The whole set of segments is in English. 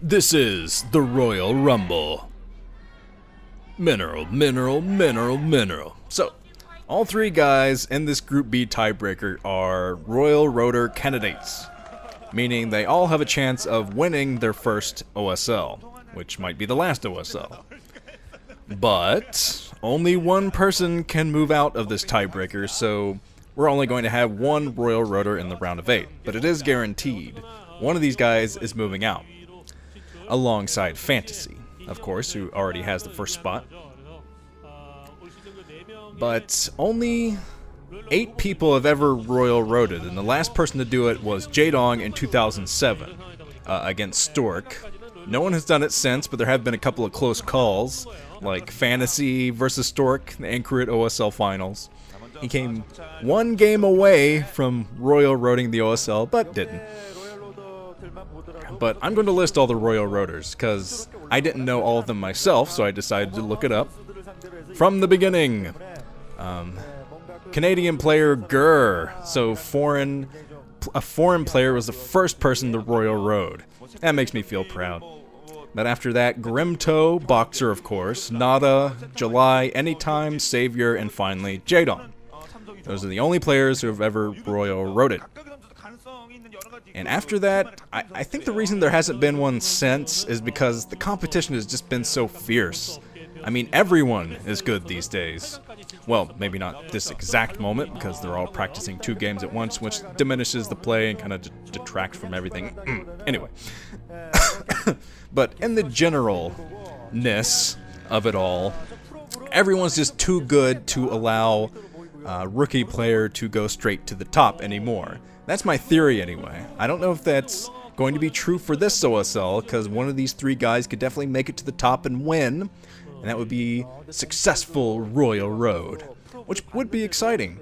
This is the Royal Rumble. Mineral, mineral, mineral, mineral. So, all three guys in this Group B tiebreaker are Royal Rotor candidates, meaning they all have a chance of winning their first OSL, which might be the last OSL. But only one person can move out of this tiebreaker, so we're only going to have one Royal Rotor in the round of 8. But it is guaranteed. One of these guys is moving out, alongside Fantasy, of course, who already has the first spot. But only 8 people have ever Royal Roted, and the last person to do it was Jaedong in 2007 against Stork. No one has done it since, but there have been a couple of close calls, like Fantasy versus Stork, the Anchoret OSL Finals. He came one game away from Royal Roading the OSL, but didn't. But I'm going to list all the Royal Rotors, because I didn't know all of them myself, so I decided to look it up. From the beginning, Canadian player Gurr, so a foreign player was the first person to Royal Road. That makes me feel proud. But after that, Grimto, Boxer of course, Nada, July, Anytime, Savior, and finally Jaedong. Those are the only players who have ever Royal Roaded. And after that, I think the reason there hasn't been one since is because the competition has just been so fierce. I mean, everyone is good these days. Well, maybe not this exact moment, because they're all practicing 2 games at once, which diminishes the play and kind of detracts from everything. Anyway. But in the generalness of it all, everyone's just too good to allow a rookie player to go straight to the top anymore. That's my theory anyway. I don't know if that's going to be true for this OSL, because one of these 3 guys could definitely make it to the top and win, and that would be successful Royal Road, which would be exciting.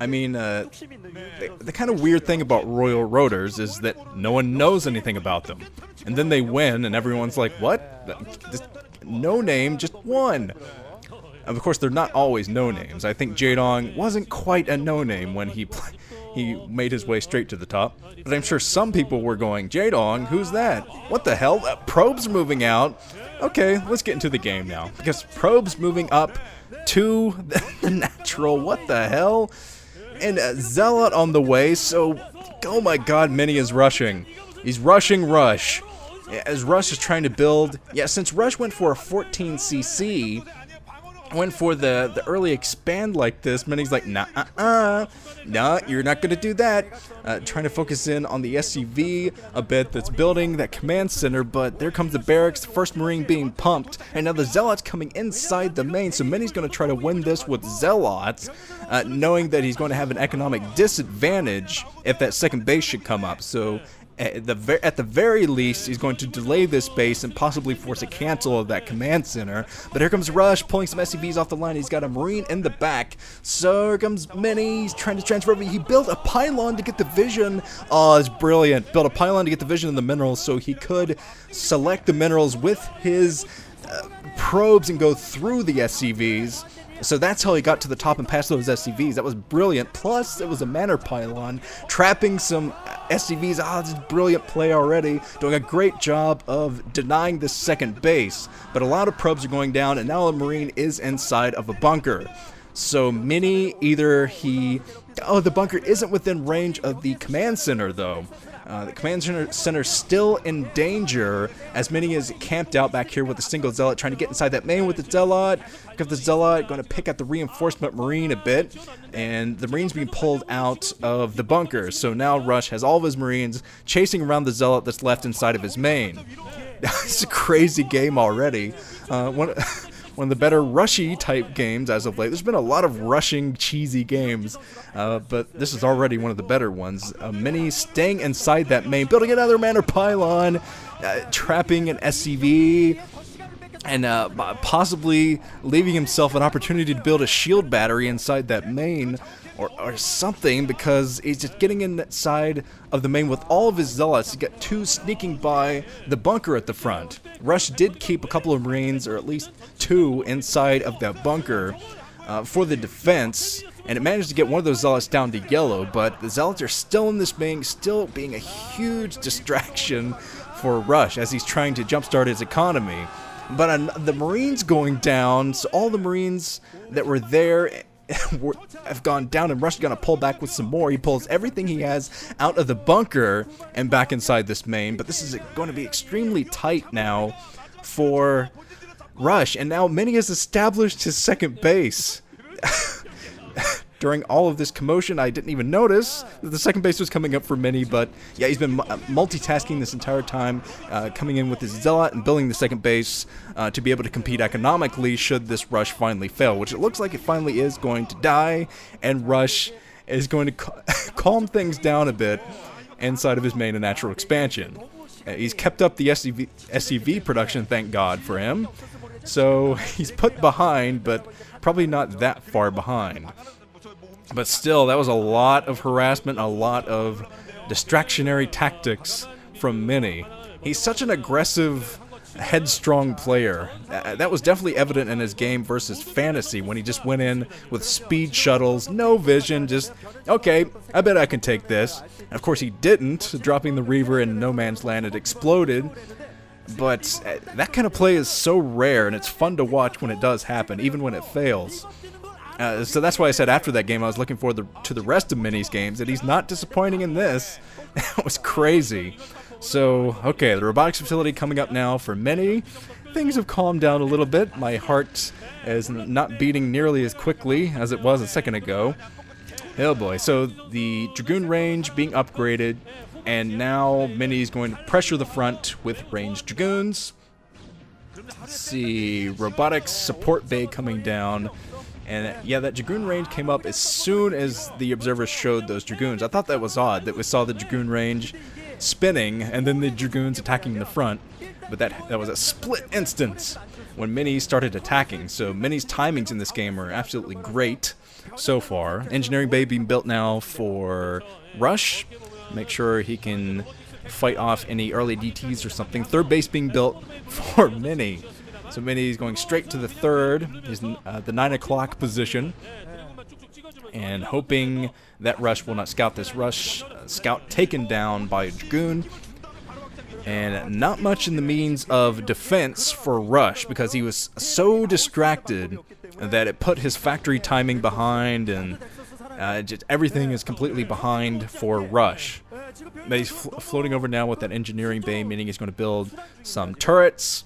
I mean, the kind of weird thing about Royal Rotors is that no one knows anything about them. And then they win, and everyone's like, what? Just no name, just won. Of course, they're not always no-names. I think Jaedong wasn't quite a no-name when he made his way straight to the top. But I'm sure some people were going, Jaedong, who's that? What the hell? Probe's moving out. Okay, let's get into the game now. Because Probe's moving up to the natural. What the hell? And Zealot on the way, so, oh my god, Mini is rushing. He's rushing Rush. As Rush is trying to build, since Rush went for a 14cc, went for the early expand like this, Mini's like, nah, you're not gonna do that. Trying to focus in on the SCV a bit that's building that command center, but there comes the barracks, the first Marine being pumped, and now the Zealot's coming inside the main, so Mini's gonna try to win this with Zealots, knowing that he's going to have an economic disadvantage if that second base should come up, so at the very least, he's going to delay this base and possibly force a cancel of that command center. But here comes Rush, pulling some SCVs off the line. He's got a Marine in the back. So here comes Mini. He's trying to transfer over. He built a pylon to get the vision. Oh, it's brilliant. Built a pylon to get the vision of the minerals so he could select the minerals with his probes and go through the SCVs. So that's how he got to the top and past those SCVs. That was brilliant. Plus, it was a Manor Pylon, trapping some SCVs. This is brilliant play already. Doing a great job of denying the second base. But a lot of probes are going down, and now a Marine is inside of a bunker. So Mini, the bunker isn't within range of the command center, though. The command center still in danger, as Mini is camped out back here with a single Zealot, trying to get inside that main with the Zealot. Got the Zealot going to pick at the reinforcement Marine a bit, and the Marine's being pulled out of the bunker. So now Rush has all of his Marines chasing around the Zealot that's left inside of his main. It's a crazy game already. One of the better rushy type games as of late. There's been a lot of rushing, cheesy games, but this is already one of the better ones. Mini staying inside that main, building another Manor Pylon, trapping an SCV, and possibly leaving himself an opportunity to build a shield battery inside that main, or something, because he's just getting inside of the main with all of his Zealots. He's got 2 sneaking by the bunker at the front. Rush did keep a couple of Marines, or at least 2, inside of that bunker for the defense, and it managed to get one of those Zealots down to yellow, but the Zealots are still in this main, still being a huge distraction for Rush as he's trying to jumpstart his economy. But the Marines going down, so all the Marines that were there have gone down, and Rush is going to pull back with some more. He pulls everything he has out of the bunker and back inside this main, but this is going to be extremely tight now for Rush, and now Mini has established his second base. During all of this commotion, I didn't even notice that the second base was coming up for Mini, but yeah, he's been multitasking this entire time, coming in with his Zealot and building the second base to be able to compete economically should this Rush finally fail, which it looks like it finally is going to die, and Rush is going to calm things down a bit inside of his main and natural expansion. He's kept up the SCV production, thank God for him, so he's put behind, but probably not that far behind. But still, that was a lot of harassment, a lot of distractionary tactics from Mini. He's such an aggressive, headstrong player. That was definitely evident in his game versus Fantasy when he just went in with speed shuttles, no vision, just, okay, I bet I can take this. And of course he didn't, dropping the Reaver in no man's land. It exploded. But that kind of play is so rare, and it's fun to watch when it does happen, even when it fails. So that's why I said after that game I was looking forward to the rest of Mini's games, and he's not disappointing in this. That was crazy. So, okay, the robotics facility coming up now for Mini. Things have calmed down a little bit. My heart is not beating nearly as quickly as it was a second ago. Oh boy, so the Dragoon range being upgraded, and now Mini's going to pressure the front with ranged Dragoons. Let's see, robotics support bay coming down. And yeah, that Dragoon range came up as soon as the observers showed those Dragoons. I thought that was odd, that we saw the Dragoon range spinning and then the Dragoons attacking the front. But that was a split instance when Mini started attacking. So Mini's timings in this game are absolutely great so far. Engineering bay being built now for Rush. Make sure he can fight off any early DTs or something. Third base being built for Mini. So Mini's going straight to the third, is the 9 o'clock position, and hoping that Rush will not scout this. Rush scout taken down by a Dragoon, and not much in the means of defense for Rush because he was so distracted that it put his factory timing behind, and just everything is completely behind for Rush. But he's floating over now with that engineering bay, meaning he's going to build some turrets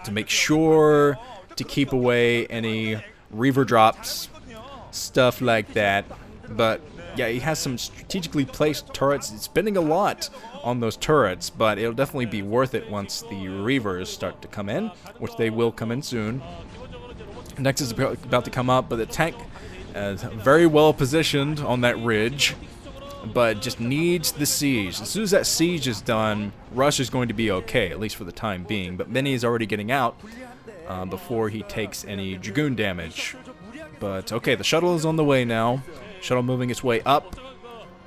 to make sure to keep away any Reaver drops, stuff like that. But yeah, he has some strategically placed turrets. He's spending a lot on those turrets, but it'll definitely be worth it once the Reavers start to come in, which they will come in soon. Next is about to come up, but the tank is very well positioned on that ridge, but just needs the siege. As soon as that siege is done, Rush is going to be okay, at least for the time being. But Mini is already getting out before he takes any Dragoon damage. But okay, the shuttle is on the way now. Shuttle moving its way up,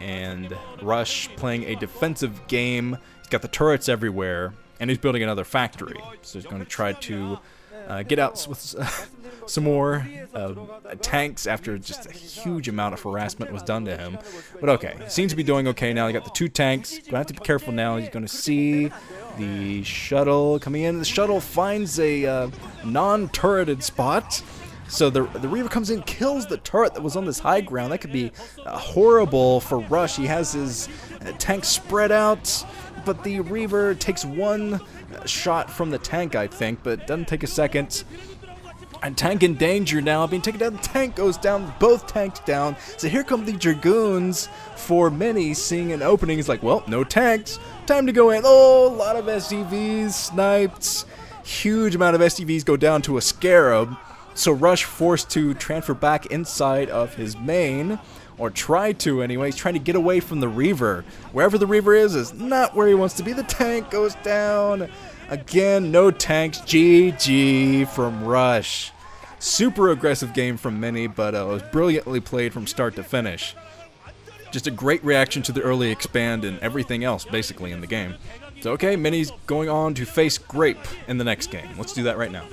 and Rush playing a defensive game. He's got the turrets everywhere, and he's building another factory. So he's going to try to get out with some more tanks after just a huge amount of harassment was done to him. But okay, he seems to be doing okay now. He got the 2 tanks. Gonna have to be careful now. He's going to see the shuttle coming in. The shuttle finds a non-turreted spot. So the Reaver comes in, kills the turret that was on this high ground. That could be horrible for Rush. He has his tanks spread out, but the Reaver takes one shot from the tank, I think, but doesn't take a second. And tank in danger now, being taken down. The tank goes down, both tanks down. So here come the Dragoons for Mini, seeing an opening. He's like, well, no tanks, time to go in. Oh, a lot of SCVs sniped. Huge amount of SCVs go down to a Scarab. So Rush forced to transfer back inside of his main, or try to anyway. He's trying to get away from the Reaver. Wherever the Reaver is not where he wants to be. The tank goes down. Again, no tanks. GG from Rush. Super aggressive game from Mini, but it was brilliantly played from start to finish. Just a great reaction to the early expand and everything else basically in the game. So okay, Mini's going on to face Grape in the next game. Let's do that right now.